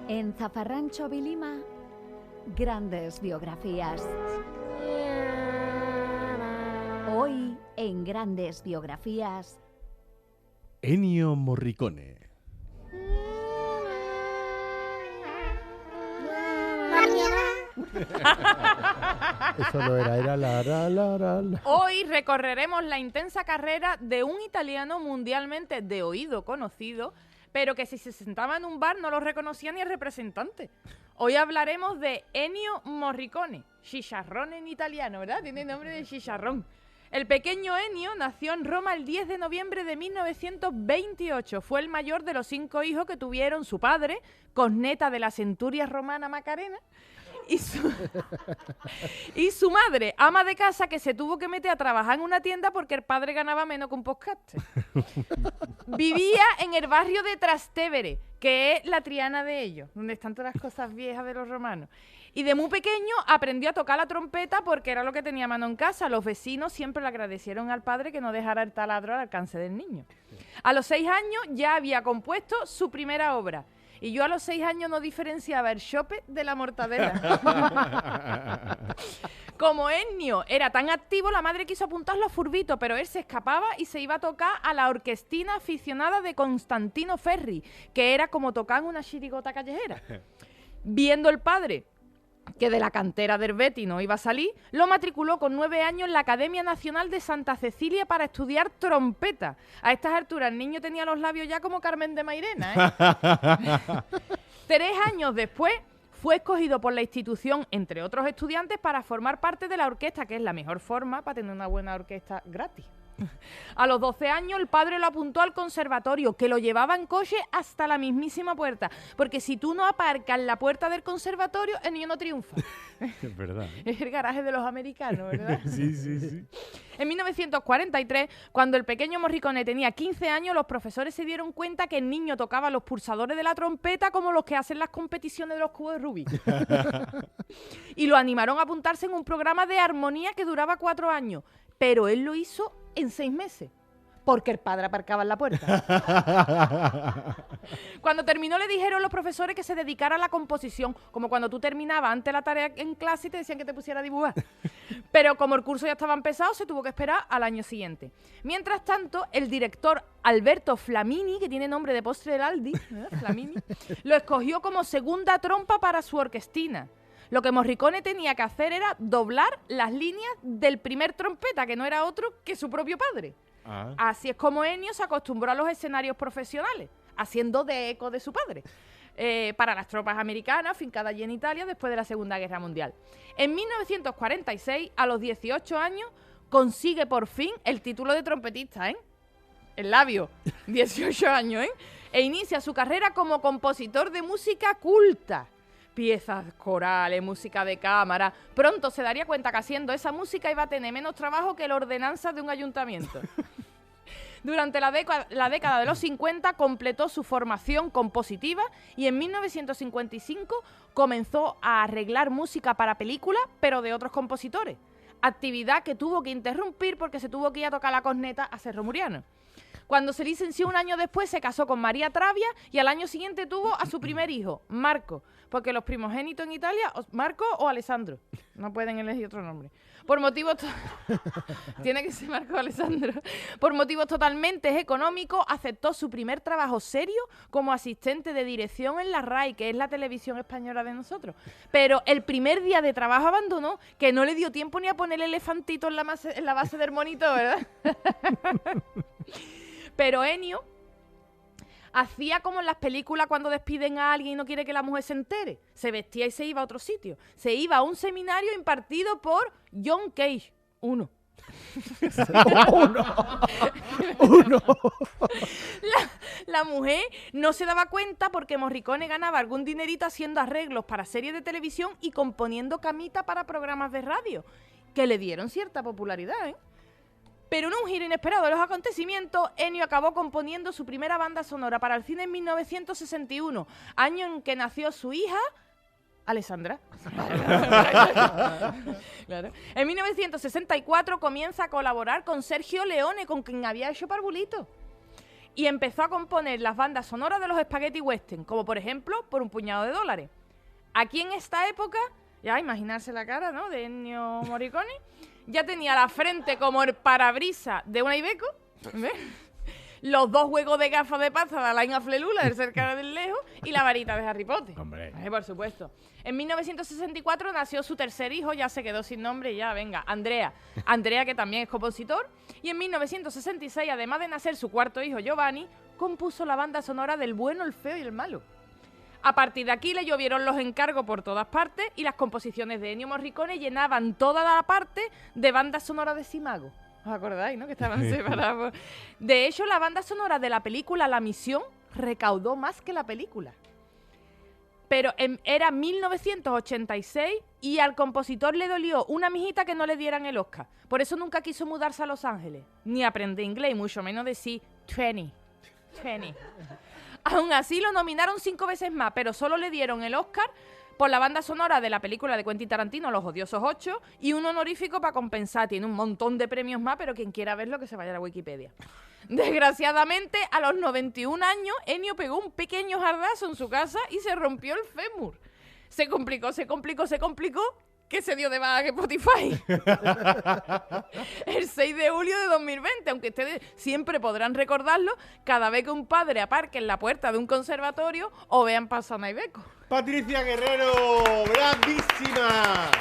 En Zafarrancho Vilima, grandes biografías. Hoy, en Grandes Biografías, Ennio Morricone. Eso no era la. Hoy recorreremos la intensa carrera de un italiano mundialmente de oído conocido, pero que si se sentaba en un bar no lo reconocía ni el representante. Hoy hablaremos de Ennio Morricone, chicharrón en italiano, ¿verdad? Tiene nombre de chicharrón. El pequeño Ennio nació en Roma el 10 de noviembre de 1928. Fue el mayor de los 5 hijos que tuvieron su padre, corneta de la centuria romana Macarena, y su madre, ama de casa, que se tuvo que meter a trabajar en una tienda porque el padre ganaba menos que un podcaster. Vivía en el barrio de Trastevere, que es la Triana de ellos, donde están todas las cosas viejas de los romanos. Y de muy pequeño aprendió a tocar la trompeta porque era lo que tenía a mano en casa. Los vecinos siempre le agradecieron al padre que no dejara el taladro al alcance del niño. A los 6 años ya había compuesto su primera obra. Y yo a los 6 años no diferenciaba el chope de la mortadela. Como Ennio era tan activo, la madre quiso apuntarlo a Furbito, pero él se escapaba y se iba a tocar a la orquestina aficionada de Constantino Ferri, que era como tocar en una chirigota callejera. Viendo el padre que de la cantera del Betis no iba a salir, lo matriculó con 9 años en la Academia Nacional de Santa Cecilia para estudiar trompeta. A estas alturas el niño tenía los labios ya como Carmen de Mairena, ¿eh? 3 años después fue escogido por la institución, entre otros estudiantes, para formar parte de la orquesta, que es la mejor forma para tener una buena orquesta gratis. A los 12 años el padre lo apuntó al conservatorio, que lo llevaba en coche hasta la mismísima puerta, porque si tú no aparcas en la puerta del conservatorio, el niño no triunfa. Es verdad. Es el garaje de los americanos, ¿verdad? Sí. En 1943, cuando el pequeño Morricone tenía 15 años, los profesores se dieron cuenta que el niño tocaba los pulsadores de la trompeta como los que hacen las competiciones de los cubos de Rubik. Y lo animaron a apuntarse en un programa de armonía que duraba 4 años. Pero él lo hizo en 6 meses, porque el padre aparcaba en la puerta. Cuando terminó le dijeron los profesores que se dedicara a la composición, como cuando tú terminabas antes la tarea en clase y te decían que te pusiera a dibujar. Pero como el curso ya estaba empezado, se tuvo que esperar al año siguiente. Mientras tanto, el director Alberto Flamini, que tiene nombre de postre del Aldi, Flamini, lo escogió como segunda trompa para su orquestina. Lo que Morricone tenía que hacer era doblar las líneas del primer trompeta, que no era otro que su propio padre. Así es como Ennio se acostumbró a los escenarios profesionales, haciendo de eco de su padre, para las tropas americanas afincadas allí en Italia después de la Segunda Guerra Mundial. En 1946, a los 18 años, consigue por fin el título de trompetista, ¿eh? El labio, 18 años, ¿eh? E inicia su carrera como compositor de música culta. Piezas corales, música de cámara. Pronto se daría cuenta que haciendo esa música iba a tener menos trabajo que la ordenanza de un ayuntamiento. Durante la década de los 50 completó su formación compositiva y en 1955 comenzó a arreglar música para películas, pero de otros compositores. Actividad que tuvo que interrumpir porque se tuvo que ir a tocar la corneta a Cerro Muriano. Cuando se licenció un año después, se casó con María Travia y al año siguiente tuvo a su primer hijo, Marco, porque los primogénitos en Italia, Marco o Alessandro, no pueden elegir otro nombre. Por motivos tiene que ser Marco o Alessandro. Por motivos totalmente económicos, aceptó su primer trabajo serio como asistente de dirección en la RAI, que es la televisión española de nosotros. Pero el primer día de trabajo abandonó, que no le dio tiempo ni a poner el elefantito en la base del monito, ¿verdad? Pero Ennio hacía como en las películas cuando despiden a alguien y no quiere que la mujer se entere. Se vestía y se iba a otro sitio. Se iba a un seminario impartido por John Cage. Uno. La mujer no se daba cuenta porque Morricone ganaba algún dinerito haciendo arreglos para series de televisión y componiendo camitas para programas de radio, que le dieron cierta popularidad, ¿eh? Pero en un giro inesperado de los acontecimientos, Ennio acabó componiendo su primera banda sonora para el cine en 1961, año en que nació su hija, Alessandra. Claro. En 1964 comienza a colaborar con Sergio Leone, con quien había hecho Parvulito. y empezó a componer las bandas sonoras de los spaghetti western, como por ejemplo Por un puñado de dólares. Aquí en esta época, ya imaginarse la cara, ¿no?, de Ennio Morricone, ya tenía la frente como el parabrisas de una Iveco, ¿ves? Los 2 juegos de gafas de pasta de Alain Afflelou, del cerca del lejos, y la varita de Harry Potter. Hombre. Por supuesto. En 1964 nació su tercer hijo, ya se quedó sin nombre y ya, venga, Andrea. Andrea, que también es compositor. Y en 1966, además de nacer su cuarto hijo, Giovanni, compuso la banda sonora del Bueno, el Feo y el Malo. A partir de aquí le llovieron los encargos por todas partes y las composiciones de Ennio Morricone llenaban toda la parte de banda sonora de Simago. ¿Os acordáis, no?, que estaban separados. De hecho, la banda sonora de la película La Misión recaudó más que la película. Pero era 1986 y al compositor le dolió una mijita que no le dieran el Oscar. Por eso nunca quiso mudarse a Los Ángeles, ni aprender inglés, y mucho menos decir 20. Aún así lo nominaron 5 veces más, pero solo le dieron el Oscar por la banda sonora de la película de Quentin Tarantino, Los Odiosos 8, y un honorífico para compensar. Tiene un montón de premios más, pero quien quiera verlo que se vaya a la Wikipedia. Desgraciadamente, a los 91 años, Ennio pegó un pequeño jardazo en su casa y se rompió el fémur. Se complicó, que se dio de baja en Spotify. El 6 de julio de 2020, aunque ustedes siempre podrán recordarlo cada vez que un padre aparque en la puerta de un conservatorio o vean pasar a Iveco. Patricia Guerrero, bravísima.